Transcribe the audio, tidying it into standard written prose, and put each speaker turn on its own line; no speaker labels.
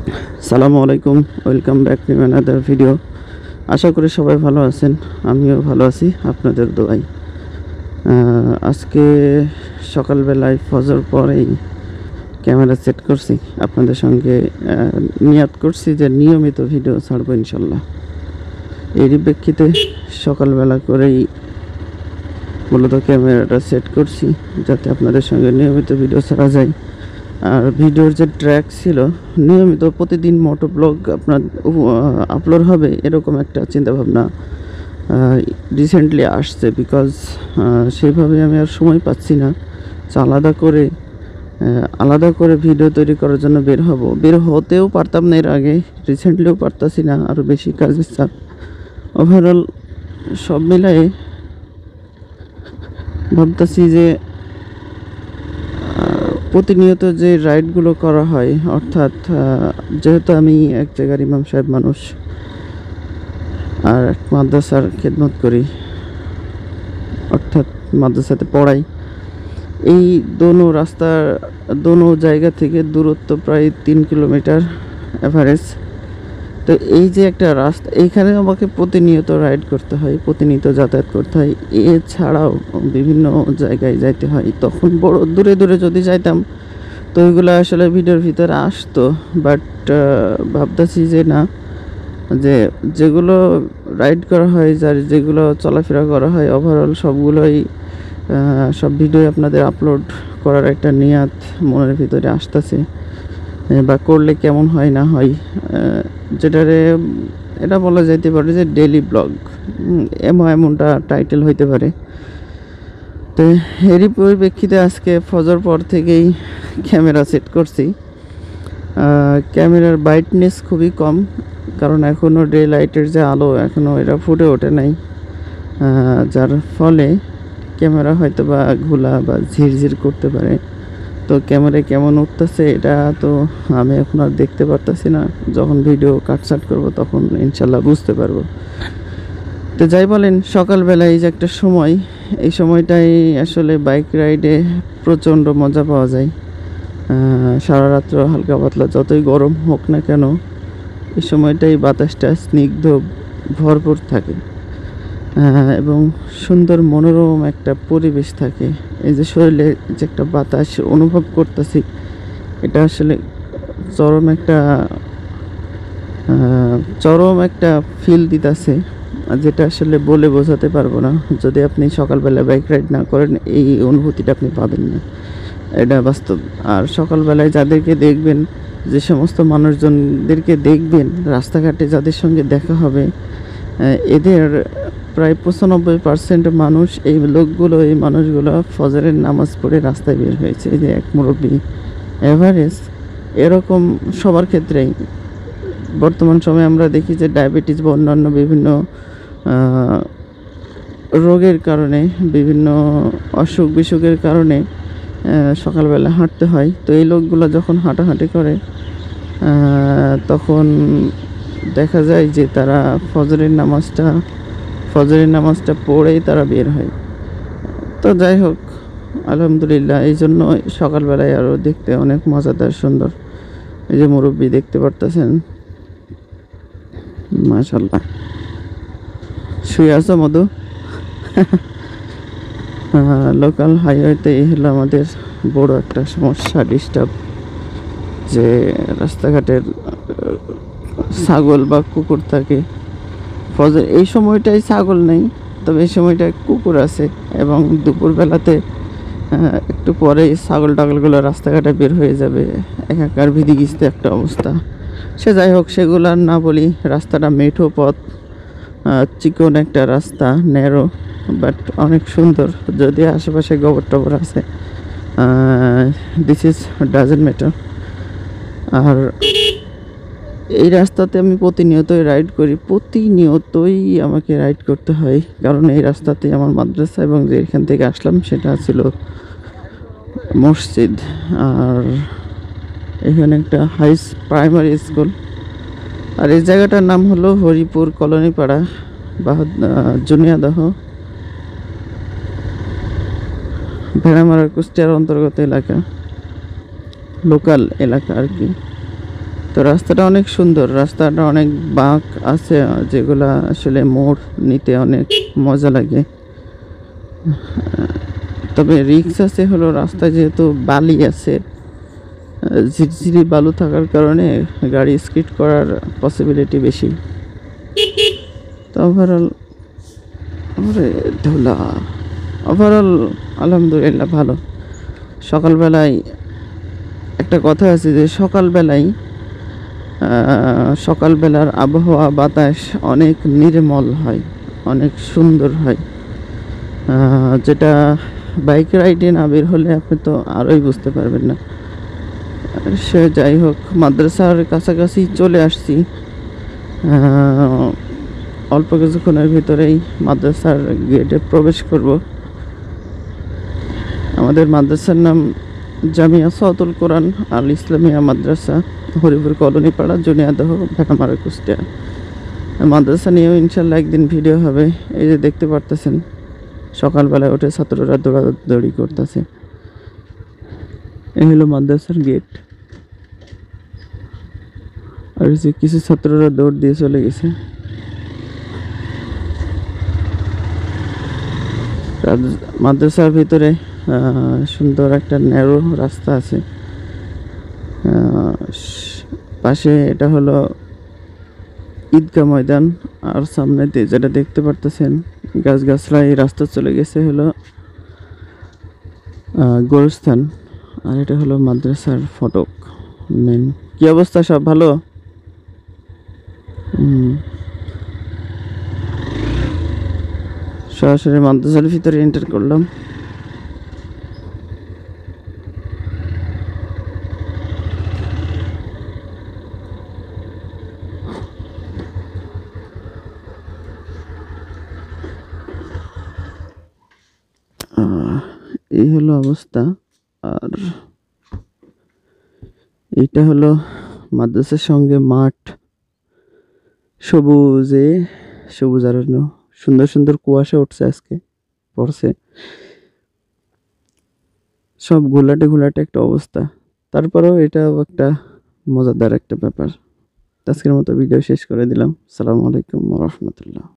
আসসালামু আলাইকুম, welcome back to another video. আশা করি সবাই ভালো আছেন, আমিও ভালো আছি আপনাদের দোয়ায়। আজকে সকালবেলায় ফজর পরেই ক্যামেরা সেট করছি, আপনাদের সঙ্গে নিয়াত করছি যে নিয়মিত ভিডিও ছাড়বো ইনশাল্লাহ। এরই প্রেক্ষিতে সকালবেলা করেই মূলত ক্যামেরাটা সেট করছি যাতে আপনাদের সঙ্গে নিয়মিত ভিডিও ছাড়া যায়। আর ভিডিওর যে ট্র্যাক ছিল, নিয়মিত প্রতিদিন মোটো ব্লগ আপনার আপলোড হবে এরকম একটা চিন্তাভাবনা রিসেন্টলি আসছে। বিকজ সেইভাবে আমি আর সময় পাচ্ছি না যে আলাদা করে ভিডিও তৈরি করার জন্য বের হতেও পারতাম না এর আগে, রিসেন্টলিও পারতাছি না, আরও বেশি কাজের চাপ। ওভারঅল সব মিলাই ভাবতেছি যে প্রতিনিয়ত যে রাইডগুলো করা হয়, অর্থাৎ যেহেতু আমি এক জায়গার ইমাম সাহেব মানুষ আর মাদ্রাসার খেদমত করি, অর্থাৎ মাদ্রাসাতে পড়াই, এই দোনো জায়গা থেকে দূরত্ব প্রায় 3 কিলোমিটার অ্যাভারেজ। তো এই যে একটা রাস্তা, এইখানে আমাকে প্রতিনিয়ত রাইড করতে হয়, প্রতিনিয়ত যাতায়াত করতে হয়। এছাড়াও বিভিন্ন জায়গায় যাইতে হয়। তখন বড় দূরে দূরে যদি যাইতাম তো ওইগুলো আসলে ভিডিওর ভিতরে আসতো, বাট ভাবতেছি যে না, যেগুলো রাইড করা হয়, যেগুলো চলাফেরা করা হয়, ওভারঅল সব ভিডিও আপনাদের আপলোড করার একটা নিয়াত মনের ভিতরে আসতেছে, বা করলে কেমন হয় না হয়, এটা বলা যাইতে পারে যে ডেইলি ব্লগ, এমনটা টাইটেল হইতে পারে। তো এরই পরিপ্রেক্ষিতে আজকে ফজর পর থেকেই ক্যামেরা সেট করছি। ক্যামেরার ব্রাইটনেস খুবই কম, কারণ এখনও ডে লাইটের যে আলো এখনও এটা ফুটে ওঠে নাই, যার ফলে ক্যামেরা হয়তো বা ঘোলা বা ঝিরঝির করতে পারে। তো ক্যামেরায় কেমন উঠতেছে এটা তো আমি এখন আর দেখতে পারতেছি না, যখন ভিডিও কাটছাট করবো তখন ইনশাল্লাহ বুঝতে পারবো। তো যাই বলেন, সকালবেলায় এই যে একটা সময়, এই সময়টাই আসলে বাইক রাইডে প্রচণ্ড মজা পাওয়া যায়। সারা রাত্র হালকা পাতলা যতই গরম হোক না কেন, এই সময়টাই বাতাসটা স্নিগ্ধ ভরপুর থাকে, এবং সুন্দর মনোরম একটা পরিবেশ থাকে। এই যে শরীরে যে একটা বাতাস অনুভব করতেছি, এটা আসলে চরম একটা ফিল দিতেছে, যেটা আসলে বলে বোঝাতে পারবো না। যদি আপনি সকালবেলা বাইক রাইড না করেন, এই অনুভূতিটা আপনি পাবেন না, এটা বাস্তব। আর সকালবেলায় যাদেরকে দেখবেন, যে সমস্ত মানুষজনদেরকে দেখবেন রাস্তাঘাটে, যাদের সঙ্গে দেখা হবে, এদের প্রায় 95% মানুষ, এই মানুষগুলো ফজরের নামাজ পড়ে রাস্তায় বের হয়েছে। এই যে এক মুরব্বী এভারেজ, এরকম সবার ক্ষেত্রেই বর্তমান সময়ে আমরা দেখি যে ডায়াবেটিস বা অন্যান্য বিভিন্ন রোগের কারণে, বিভিন্ন অসুখ বিসুখের কারণে সকালবেলা হাঁটতে হয়। তো এই লোকগুলো যখন হাঁটাহাঁটি করে, তখন দেখা যায় যে তারা ফজরের নামাজটা পড়েই তারা বের হয়। তো যাই হোক, আলহামদুলিল্লাহ, এই জন্য সকালবেলায় আরও দেখতে অনেক মজাদার সুন্দর। এই যে মুরব্বি দেখতে পারতেছেন, মাশাল্লাহ। শুয়ে আছো মধু? লোকাল হাইওয়েতে এই হলো আমাদের বড় একটা সমস্যা, ডিস্টার্ব, যে রাস্তাঘাটের ছাগল বা কুকুর থাকে। ফজর এই সময়টাই ছাগল নেই, তবে এই সময়টা কুকুর আছে, এবং দুপুরবেলাতে একটু পরেই ছাগল টাগলগুলো রাস্তাঘাটে বের হয়ে যাবে, একাকার ভিদিগিস্তে একটা অবস্থা। সে যাই হোক, সেগুলো আর না বলি। রাস্তাটা মেঠো পথ, চিকন একটা রাস্তা, ন্যারো, বাট অনেক সুন্দর। যদি আশেপাশে গোবর টবর আছে, দিস ইজ ডাজেন্ট ম্যাটার। আর এই রাস্তাতে আমি প্রতিনিয়তই আমাকে রাইড করতে হয়, কারণ এই রাস্তাতেই আমার মাদ্রাসা, এবং যেখান থেকে আসলাম সেটা ছিল মসজিদ। আর এখানে একটা প্রাইমারি স্কুল। আর এই জায়গাটার নাম হলো হরিপুর কলোনিপাড়া, জুনিয়াদহ, ভেড়ামারা, কুষ্টিয়ার অন্তর্গত এলাকা, লোকাল এলাকা আর কি। তো রাস্তাটা অনেক সুন্দর, রাস্তাটা অনেক বাঁক আছে যেগুলা আসলে মোড় নিতে অনেক মজা লাগে। তবে রিক্স আছে হলো রাস্তায় যেহেতু বালি আছে, ঝিরঝিরি বালু থাকার কারণে গাড়ি স্কিড করার পসিবিলিটি বেশি। তো ওভারঅল ধুলা, ওভারঅল আলহামদুলিল্লাহ ভালো। সকালবেলায় একটা কথা আছে যে সকালবেলার আবহাওয়া বাতাস অনেক নির্মল হয়, অনেক সুন্দর হয়, যেটা বাইক রাইডে না বের হলে আপনি তো আরোই বুঝতে পারবেন না। সে যাই হোক, মাদ্রাসার কাছাকাছি চলে আসছি। অল্প কিছুক্ষণের ভিতরেই মাদ্রাসার গেটে প্রবেশ করব। আমাদের মাদ্রাসার নাম জামিয়া সাউতুল কোরআন আল ইসলামিয়া মাদ্রাসা, হরিপুর কলোনি পাড়া, জুনিয়াদহ, ভেটামারা, কুষ্টিয়া। মাদ্রাসা নিয়েও ইনশাল্লাহ একদিন ভিডিও হবে। এই যে দেখতে পারতেছেন সকালবেলায় উঠে ছাত্ররা দৌড়াদৌড়ি করতেছে। এই হলো মাদ্রাসার গেট। আর যে কিছু ছাত্ররা দৌড় দিয়ে চলে গেছে। মাদ্রাসার ভিতরে সুন্দর একটা ন্যারো রাস্তা আছে। পাশে এটা হলো ঈদগাহ ময়দান, আর সামনে যেটা দেখতে পারতেছেন গাছগাছড়ায় রাস্তা চলে গেছে হলো গোরস্থান। আর এটা হলো মাদ্রাসার ফটক মেন। কি অবস্থা, সব ভালো? সরাসরি মাদ্রাসার ভিতরে এন্টার করলাম। এই হলো অবস্থা। আর এইটা হলো মাদ্রাসার সঙ্গে মাঠ, সবুজ আরণ্য, সুন্দর সুন্দর কুয়াশা উঠছে, আজকে পড়ছে, সব ঘোলাটে ঘোলাটে একটা অবস্থা। তারপরেও এটাও একটা মজাদার একটা ব্যাপার। আজকের মতো ভিডিও শেষ করে দিলাম। আসসালামু আলাইকুম ওয়া রাহমাতুল্লাহ।